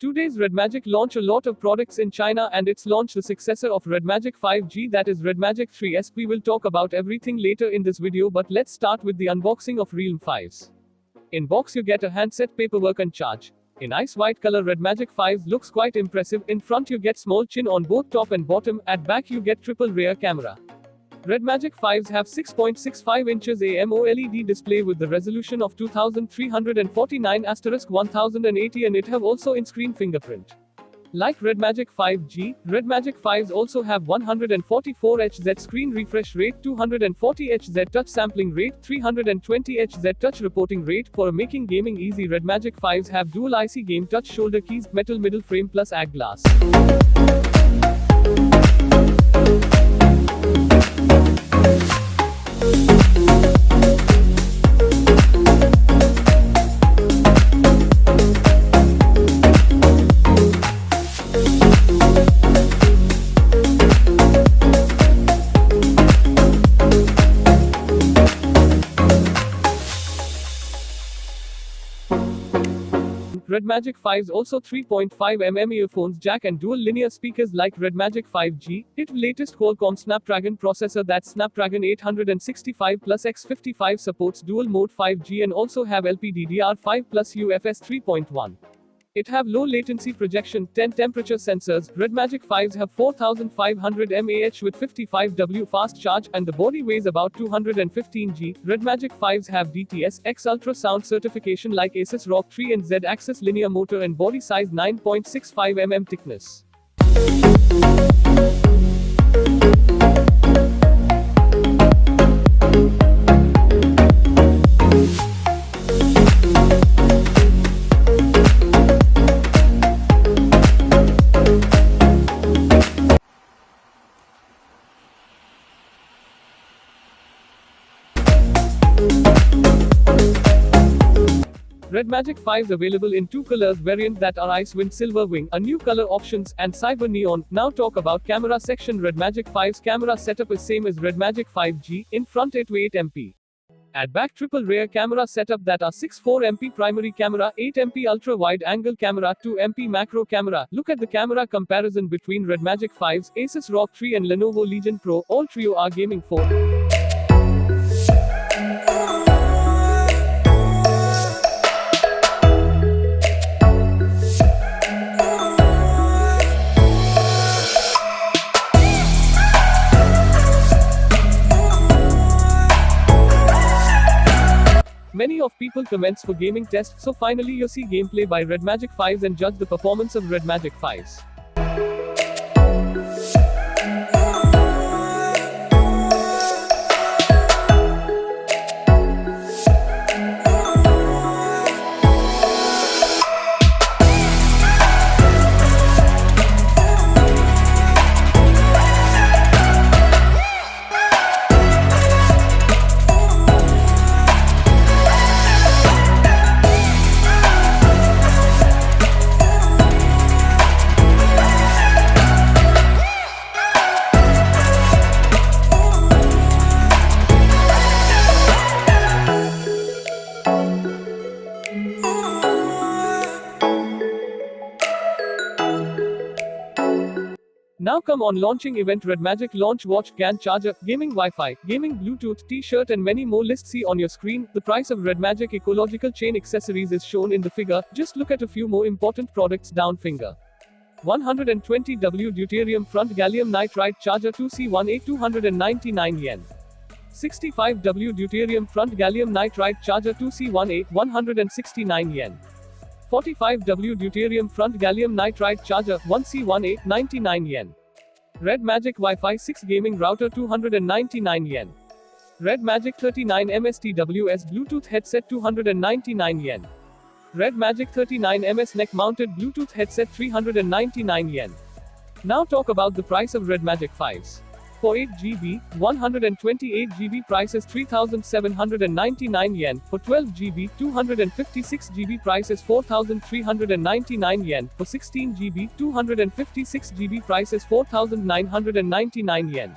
Today's RedMagic launch a lot of products in China and it's launched the successor of RedMagic 5G, that is RedMagic 3S. We will talk about everything later in this video, but let's start with the unboxing of Realme 5s. In box you get a handset, paperwork and charge. In ice white color, RedMagic 5 looks quite impressive. In front you get small chin on both top and bottom, at back you get triple rear camera. RedMagic 5s have 6.65 inches AMOLED display with the resolution of 2349*1080 and it have also Inscreen fingerprint. Like RedMagic 5G, RedMagic 5s also have 144Hz screen refresh rate, 240Hz touch sampling rate, 320Hz touch reporting rate. For making gaming easy, RedMagic 5s have dual IC game touch shoulder keys, metal middle frame plus AG glass. RedMagic 5's also 3.5mm earphones jack and dual linear speakers like RedMagic 5G. Its latest Qualcomm Snapdragon processor, that's Snapdragon 865 plus X55, supports dual mode 5G and also have LPDDR5 plus UFS 3.1. It have low latency projection, 10 temperature sensors. RedMagic 5s have 4500 mAh with 55W fast charge and the body weighs about 215 g. RedMagic 5s have DTS-X ultrasound certification like Asus ROG 3 and Z-axis linear motor and body size 9.65 mm thickness. RedMagic 5s available in two colors variant, that are Ice Wind Silver Wing, a new color options, and Cyber Neon. Now talk about camera section. RedMagic 5's camera setup is same as RedMagic 5G. In front 8-8MP. At back triple rear camera setup, that are 6.4MP primary camera, 8MP ultra wide angle camera, 2MP macro camera. Look at the camera comparison between RedMagic 5s, Asus ROG 3 and Lenovo Legion Pro. All trio are gaming for. Many of people comments for gaming test, so finally you see gameplay by RedMagic 5s and judge the performance of RedMagic 5s. Now come on launching event, RedMagic launch watch, GAN charger, gaming Wi-Fi, gaming Bluetooth, t-shirt and many more. List see on your screen. The price of RedMagic ecological chain accessories is shown in the figure. Just look at a few more important products down finger. 120W Deuterium front Gallium Nitride charger 2C1A 299 yen. 65W Deuterium front Gallium Nitride charger 2C1A 169 yen. 45W Deuterium front Gallium Nitride charger 1C1A 99 yen. RedMagic Wi-Fi 6 gaming router 299 yen. RedMagic 39ms TWS Bluetooth headset 299 yen. RedMagic 39ms neck mounted Bluetooth headset 399 yen. Now talk about the price of RedMagic 5s. For 8GB, 128GB price is 3,799 yen. For 12GB, 256GB price is 4,399 yen. For 16GB, 256GB price is 4,999 yen.